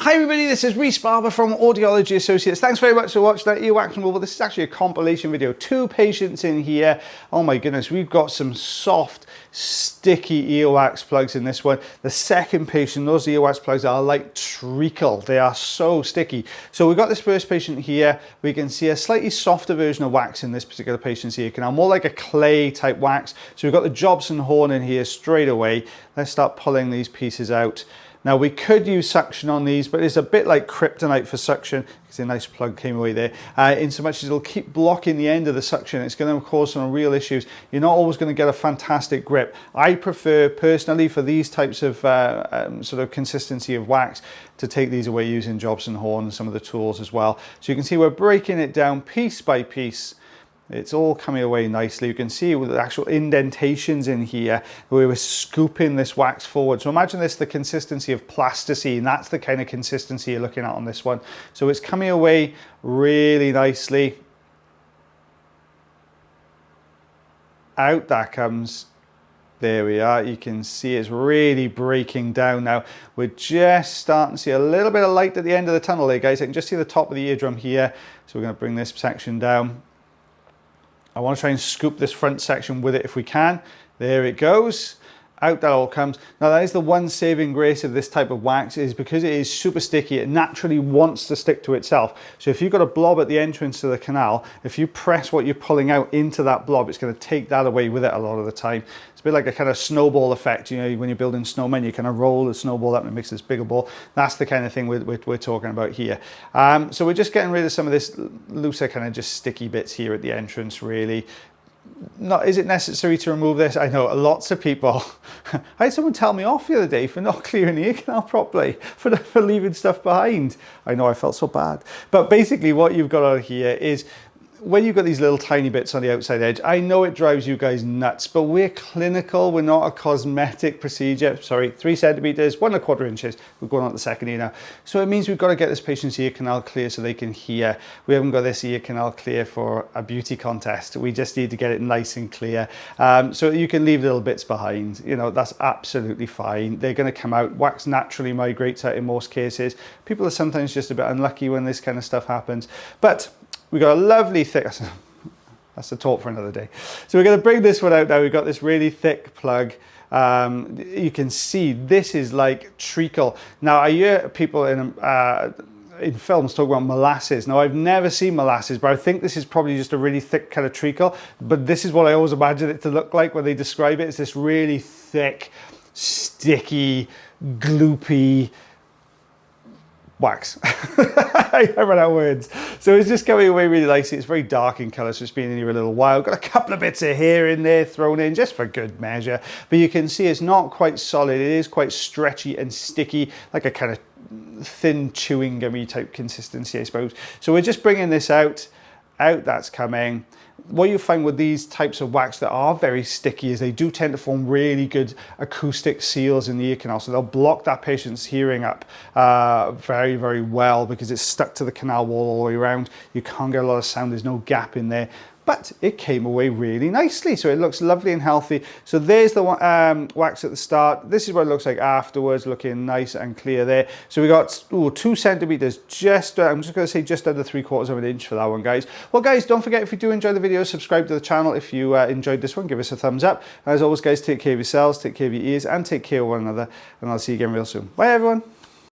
Hi everybody, this is Rhys Barber from Audiology Associates. Thanks very much for watching that earwax removal. This is actually a compilation video. 2 patients in here. Oh my goodness, we've got some soft, sticky earwax plugs in this one. The second patient, those earwax plugs are like treacle. They are so sticky. So we've got this first patient here. We can see a slightly softer version of wax in this particular patient's ear canal, more like a clay type wax. So we've got the Jobson horn in here straight away. Let's start pulling these pieces out. Now we could use suction on these, but it's a bit like kryptonite for suction. Because a nice plug came away there. In so much as it'll keep blocking the end of the suction, it's going to cause some real issues. You're not always going to get a fantastic grip. I prefer personally for these types of sort of consistency of wax to take these away using Jobson horn and some of the tools as well. So you can see we're breaking it down piece by piece. It's all coming away nicely. You can see with the actual indentations in here where we're scooping this wax forward. So imagine this, the consistency of plasticine. That's the kind of consistency you're looking at on this one. So it's coming away really nicely. Out that comes. There we are. You can see it's really breaking down now. We're just starting to see a little bit of light at the end of the tunnel there, guys. I can just see the top of the eardrum here. So we're going to bring this section down. I want to try and scoop this front section with it if we can. There it goes. Out that all comes. Now that is the one saving grace of this type of wax, is because it is super sticky, it naturally wants to stick to itself. So if you've got a blob at the entrance to the canal, if you press what you're pulling out into that blob, it's going to take that away with it a lot of the time. It's a bit like a kind of snowball effect. You know, when you're building snowmen, you kind of roll the snowball up and it makes this bigger ball. That's the kind of thing we're talking about here. So we're just getting rid of some of this looser kind of just sticky bits here at the entrance, really. Is it necessary to remove this? I know lots of people. I had someone tell me off the other day for not clearing the ear canal properly, for leaving stuff behind. I know, I felt so bad. But basically what you've got on here is, when you've got these little tiny bits on the outside edge, I know it drives you guys nuts, but we're clinical, we're not a cosmetic procedure. Sorry, 3 centimeters, 1¼ inches. We're going on to the second ear now. So it means we've got to get this patient's ear canal clear so they can hear. We haven't got this ear canal clear for a beauty contest. We just need to get it nice and clear. So you can leave little bits behind. You know, that's absolutely fine. They're going to come out. Wax naturally migrates out in most cases. People are sometimes just a bit unlucky when this kind of stuff happens. But we've got a lovely thick, that's a talk for another day. So we're going to bring this one out now. We've got this really thick plug. You can see this is like treacle. Now I hear people in films talk about molasses. Now I've never seen molasses, but I think this is probably just a really thick kind of treacle. But this is what I always imagine it to look like when they describe it. It's this really thick, sticky, gloopy wax. I run out of words. So it's just coming away really nicely. It's very dark in colour, so it's been in here a little while. Got a couple of bits of hair in there thrown in just for good measure. But you can see it's not quite solid. It is quite stretchy and sticky, like a kind of thin chewing gummy type consistency, I suppose. So we're just bringing this out. Out that's coming. What you find with these types of wax that are very sticky is they do tend to form really good acoustic seals in the ear canal. So they'll block that patient's hearing up very, very well because it's stuck to the canal wall all the way around. You can't get a lot of sound. There's no gap in there. But it came away really nicely. So it looks lovely and healthy. So there's the wax at the start. This is what it looks like afterwards, looking nice and clear there. So we got 2 centimeters, I'm just going to say just under 3/4 of an inch for that one, guys. Well, guys, don't forget, if you do enjoy the video, subscribe to the channel. If you enjoyed this one, give us a thumbs up. As always, guys, take care of yourselves, take care of your ears, and take care of one another. And I'll see you again real soon. Bye, everyone.